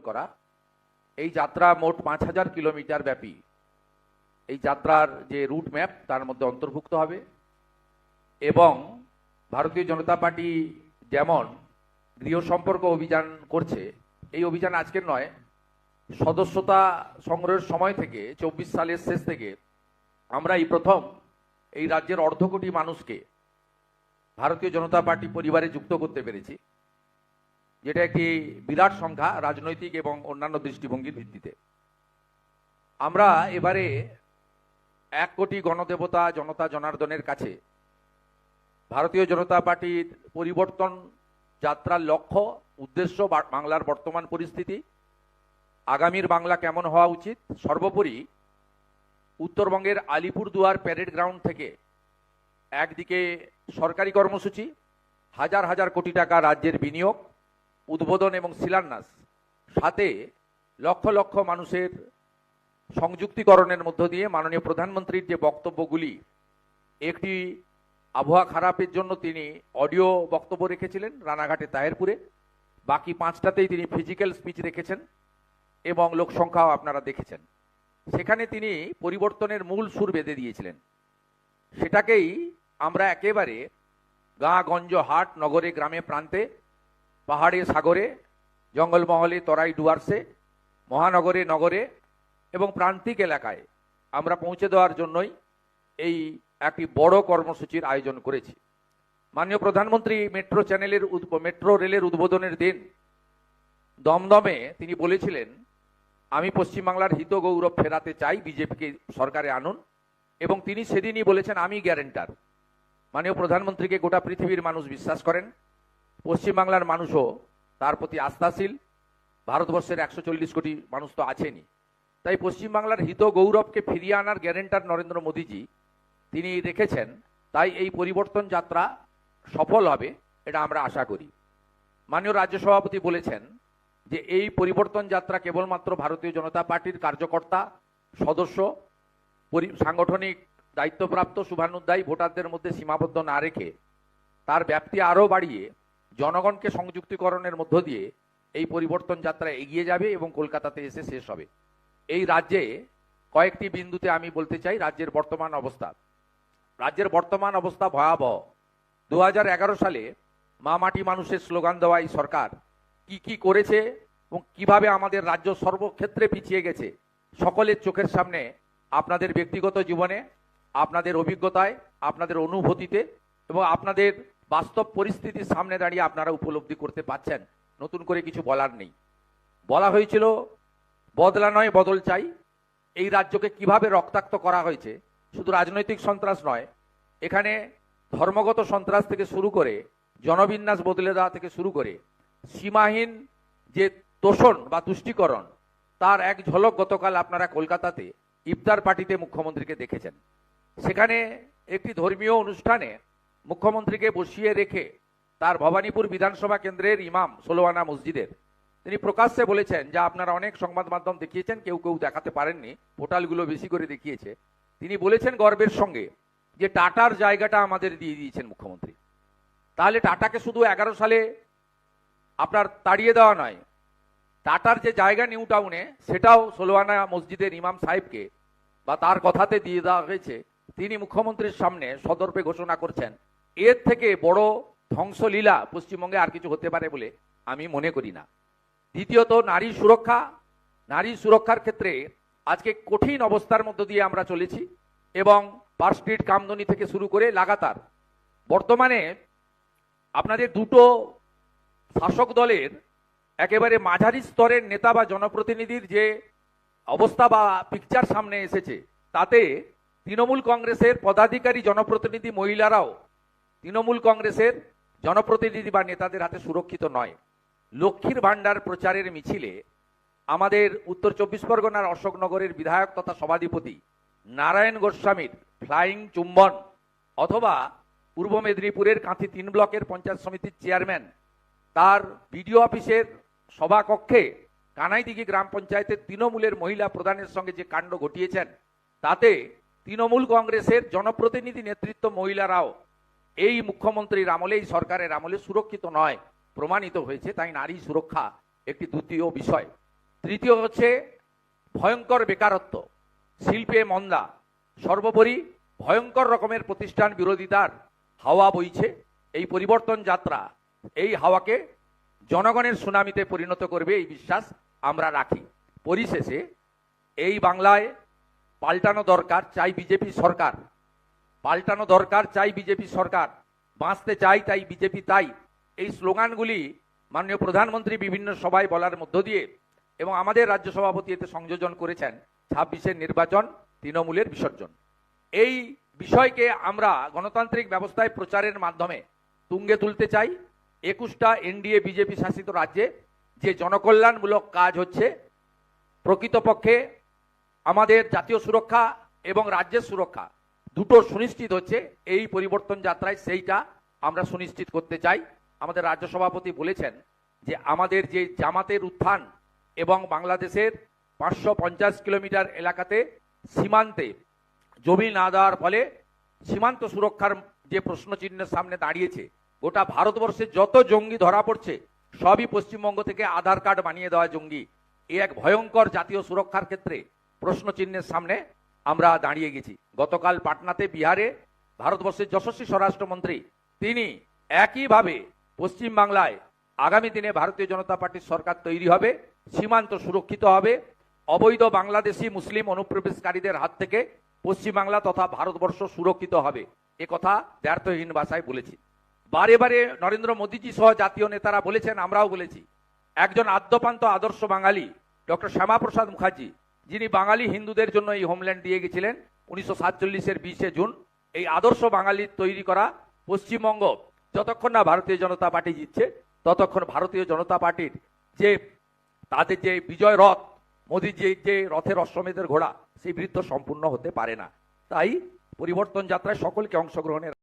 করা। এই যাত্রা মোট ৫,০০০ কিলোমিটার ব্যাপী। এই যাত্রার যে রুট ম্যাপ তার মধ্যে অন্তর্ভুক্ত হবে এবং ভারতীয় জনতা পার্টি যেমন গৃহ সম্পর্ক অভিযান করছে, এই অভিযান আজকের নয়, সদস্যতা সংগ্রহের সময় থেকে ২৪ সালের শেষ থেকে আমরা এই প্রথম এই রাজ্যের অর্ধ কোটি মানুষকে ভারতীয় জনতা পার্টি পরিবারে যুক্ত করতে পেরেছি, যেটা একটি বিরাট সংখ্যা রাজনৈতিক এবং অন্যান্য দৃষ্টিভঙ্গির ভিত্তিতে। আমরা এবারে ১ কোটি গণদেবতা জনতা জনার্দনের কাছে ভারতীয় জনতা পার্টির পরিবর্তন যাত্রার লক্ষ্য, উদ্দেশ্য, বাংলার বর্তমান পরিস্থিতি, আগামীর বাংলা কেমন হওয়া উচিত, সর্বোপরি উত্তরবঙ্গের আলিপুরদুয়ার প্যারেড গ্রাউন্ড থেকে একদিকে সরকারি কর্মসূচি, হাজার হাজার কোটি টাকা রাজ্যের বিনিয়োগ, উদ্বোধন এবং শিলান্যাস, সাথে লক্ষ লক্ষ মানুষের সংযুক্তিকরণের মধ্য দিয়ে মাননীয় প্রধানমন্ত্রীর যে বক্তব্যগুলি, একটি আবহাওয়া খারাপের জন্য তিনি অডিও বক্তব্য রেখেছিলেন রানাঘাটে তাহেরপুরে, বাকি ৫টাতেই তিনি ফিজিক্যাল স্পিচ রেখেছেন এবং লোকসংখ্যাও আপনারা দেখেছেন। সেখানে তিনি পরিবর্তনের মূল সুর বেঁধে দিয়েছিলেন। সেটাকেই আমরা একেবারে গাঁ-গঞ্জ, হাট, নগরে, গ্রামে, প্রান্তে, পাহাড়ে, সাগরে, জঙ্গলমহলে, তরাই, ডুয়ার্সে, মহানগরে, নগরে এবং প্রান্তিক এলাকায় আমরা পৌঁছে দেওয়ার জন্যই এই একটি বড় কর্মসূচির আয়োজন করেছি। মাননীয় প্রধানমন্ত্রী মেট্রো রেলের উদ্বোধনের দিন দমদমে তিনি বলেছিলেন, আমি পশ্চিমবাংলার হিত গৌরব ফেরাতে চাই, বিজেপিকে সরকারে আনুন, এবং তিনি সেদিনই বলেছেন আমি গ্যারেন্টার। মাননীয় প্রধানমন্ত্রীকে গোটা পৃথিবীর মানুষ বিশ্বাস করেন, পশ্চিমবাংলার মানুষও তার প্রতি আস্থাশীল। ভারতবর্ষের ১৪০ কোটি মানুষ তো আছেনই, তাই পশ্চিমবাংলার হিত গৌরবকে ফিরিয়ে আনার গ্যারেন্টার নরেন্দ্র মোদীজি তিনি রেখেছেন। তাই এই পরিবর্তন যাত্রা সফল হবে, এটা আমরা আশা করি। মাননীয় রাজ্য সভাপতি বলেছেন যে এই পরিবর্তন যাত্রা কেবলমাত্র ভারতীয় জনতা পার্টির কার্যকর্তা, সদস্য, সাংগঠনিক দায়িত্বপ্রাপ্ত শুভানুধ্যায়ী ভোটারদের মধ্যে সীমাবদ্ধ না রেখে তার ব্যাপ্তি আরও বাড়িয়ে জনগণকে সংযুক্তিকরণের মধ্য দিয়ে এই পরিবর্তন যাত্রা এগিয়ে যাবে এবং কলকাতাতে এসে শেষ হবে। এই রাজ্যে কয়েকটি বিন্দুতে আমি বলতে চাই রাজ্যের বর্তমান অবস্থা ভয়াবহ। ২০১১ সালে মা মাটি মানুষের স্লোগান দেওয়া এই সরকার কি করেছে এবং কিভাবে আমাদের রাজ্য সর্বক্ষেত্রে পিছিয়ে গেছে সকলের চোখের সামনে, আপনাদের ব্যক্তিগত জীবনে, আপনাদের অভিজ্ঞতায়, আপনাদের অনুভূতিতে এবং আপনাদের বাস্তব পরিস্থিতির সামনে দাঁড়িয়ে আপনারা উপলব্ধি করতে পারছেন। নতুন করে কিছু বলার নেই। বলা হয়েছিল বদলা নয় বদল চাই। এই রাজ্যকে কিভাবে রক্তাক্ত করা হয়েছে, শুধু রাজনৈতিক সন্ত্রাস নয়, এখানে ধর্মগত সন্ত্রাস থেকে শুরু করে জনবিন্যাস বদলে দেওয়া থেকে শুরু করে সীমাহীন যে তোষণ বা তুষ্টিকরণ, তার এক ঝলক গতকাল আপনারা কলকাতাতে ইফতার পার্টিতে মুখ্যমন্ত্রীকে দেখেছেন। সেখানে একটি ধর্মীয় অনুষ্ঠানে মুখ্যমন্ত্রীকে বসিয়ে রেখে তার ভবানীপুর বিধানসভা কেন্দ্রের ইমাম, ১৬ আনা মসজিদের, তিনি প্রকাশ্যে বলেছেন, যা আপনারা অনেক সংবাদ মাধ্যম দেখিয়েছেন, কেউ কেউ দেখাতে পারেননি, পোর্টালগুলো বেশি করে দেখিয়েছে, তিনি বলেছেন গর্বের সঙ্গে যে টাটার জায়গাটা আমাদের দিয়ে দিয়েছেন মুখ্যমন্ত্রী। তাহলে টাটাকে শুধু ১১ সালে আপনার তাড়িয়ে দেওয়া নয়, টাটার যে জায়গা নিউ টাউনে সেটাও ১৬ আনা মসজিদের ইমাম সাহেবকে বা তার কথাতে দিয়ে দেওয়া হয়েছে। তিনি মুখ্যমন্ত্রীর সামনে সদর্পে ঘোষণা করছেন। এর থেকে বড় ধ্বংসলীলা পশ্চিমবঙ্গে আর কিছু হতে পারে বলে আমি মনে করি না। দ্বিতীয়ত, নারী সুরক্ষার ক্ষেত্রে আজকে কঠিন অবস্থার মধ্য দিয়ে আমরা চলেছি এবং পার্ক স্ট্রিট, কামদুনি থেকে শুরু করে লাগাতার বর্তমানে আপনাদের দুটো শাসক দলের একেবারে মাঝারি স্তরের নেতা বা জনপ্রতিনিধির যে অবস্থা বা পিকচার সামনে এসেছে, তাতে তৃণমূল কংগ্রেসের পদাধিকারী জনপ্রতিনিধি মহিলারাও তৃণমূল কংগ্রেসের জনপ্রতিনিধি বা নেতাদের হাতে সুরক্ষিত নয়। লক্ষ্মীর ভাণ্ডার প্রচারের মিছিলে আমাদের উত্তর ২৪ পরগনার অশোকনগরের বিধায়ক তথা সভাধিপতি নারায়ণ গোস্বামীর ফ্লাইং চুম্বন, অথবা পূর্ব মেদিনীপুরের কাঁথি ৩ ব্লকের পঞ্চায়েত সমিতির চেয়ারম্যান তার বিডিও অফিসের সভাকক্ষে কানাইদিঘি গ্রাম পঞ্চায়েতের তৃণমূলের মহিলা প্রধানের সঙ্গে যে কাণ্ড ঘটিয়েছেন, তাতে তৃণমূল কংগ্রেসের জনপ্রতিনিধি নেতৃত্ব মহিলারাও এই মুখ্যমন্ত্রীর আমলে, এই সরকারের আমলে সুরক্ষিত নয় প্রমাণিত হয়েছে। তাই নারী সুরক্ষা একটি দ্বিতীয় বিষয়। তৃতীয় হচ্ছে ভয়ঙ্কর বেকারত্ব, শিল্পে মন্দা, সর্বোপরি ভয়ঙ্কর রকমের প্রতিষ্ঠান বিরোধিতার হাওয়া বইছে। এই পরিবর্তন যাত্রা এই হাওয়াকে জনগণের সুনামিতে পরিণত করবে এই বিশ্বাস আমরা রাখি। পরিশেষে এই বাংলায় পাল্টানো দরকার, চাই বিজেপি সরকার, পাল্টানো দরকার, চাই বিজেপি সরকার, বাঁচতে চাই তাই বিজেপি তাই, এই স্লোগানগুলি মাননীয় প্রধানমন্ত্রী বিভিন্ন সভায় বলার মধ্য দিয়ে এবং আমাদের রাজ্য সভাপতি এতে সংযোজন করেছেন 26-এর নির্বাচন তৃণমূলের বিসর্জন। এই বিষয়কে আমরা গণতান্ত্রিক ব্যবস্থায় প্রচারের মাধ্যমে তুঙ্গে তুলতে চাই। 21টা এনডিএ বিজেপি শাসিত রাজ্যে যে জনকল্যাণমূলক কাজ হচ্ছে, প্রকৃতপক্ষে আমাদের জাতীয় সুরক্ষা এবং রাজ্যের সুরক্ষা দুটো সুনিশ্চিত হচ্ছে এই পরিবর্তন যাত্রায়, সেইটা আমরা সুনিশ্চিত করতে চাই। আমাদের রাজ্য সভাপতি বলেছেন যে আমাদের যে জামাতের উত্থান এবং বাংলাদেশের 550 কিলোমিটার এলাকাতে সীমান্তে জমি না দেওয়ার ফলে সীমান্ত সুরক্ষার যে প্রশ্নচিহ্নের সামনে দাঁড়িয়েছে, গোটা ভারতবর্ষে যত জঙ্গি ধরা পড়ছে সবই পশ্চিমবঙ্গ থেকে আধার কার্ড বানিয়ে দেওয়া জঙ্গি। এই এক ভয়ঙ্কর জাতীয় সুরক্ষার ক্ষেত্রে প্রশ্নচিহ্নের সামনে আমরা দাঁড়িয়ে গেছি। গতকাল পাটনাতে বিহারে ভারতবর্ষের যশস্বী স্বরাষ্ট্রমন্ত্রী তিনি একইভাবে পশ্চিমবাংলায় আগামী দিনে ভারতীয় জনতা পার্টির সরকার তৈরি হবে, সীমান্ত সুরক্ষিত হবে, অবৈধ বাংলাদেশি মুসলিম অনুপ্রবেশকারীদের হাত থেকে পশ্চিমবাংলা তথা ভারতবর্ষ সুরক্ষিত হবে, এ কথা দ্ব্যর্থহীন ভাষায় বলেছি। বারে বারে নরেন্দ্র মোদীজি সহ জাতীয় নেতারা বলেছেন, আমরাও বলেছি, একজন আদ্যপান্ত আদর্শ বাঙালি ডক্টর শ্যামাপ্রসাদ মুখার্জি, যিনি বাঙালি হিন্দুদের জন্য এই হোমল্যান্ড দিয়ে গেছিলেন 1947-এর 20শে জুন, এই আদর্শ বাঙালির তৈরি করা পশ্চিমবঙ্গ যতক্ষণ না ভারতীয় জনতা পার্টি জিতছে ততক্ষণ ভারতীয় জনতা পার্টির যে তাদের যে বিজয় রথ, মোদীজির যে রথের অশ্বমেধের ঘোড়া, সেই বৃত্ত সম্পূর্ণ হতে পারে না। তাই পরিবর্তন যাত্রায় সকলকে অংশগ্রহণের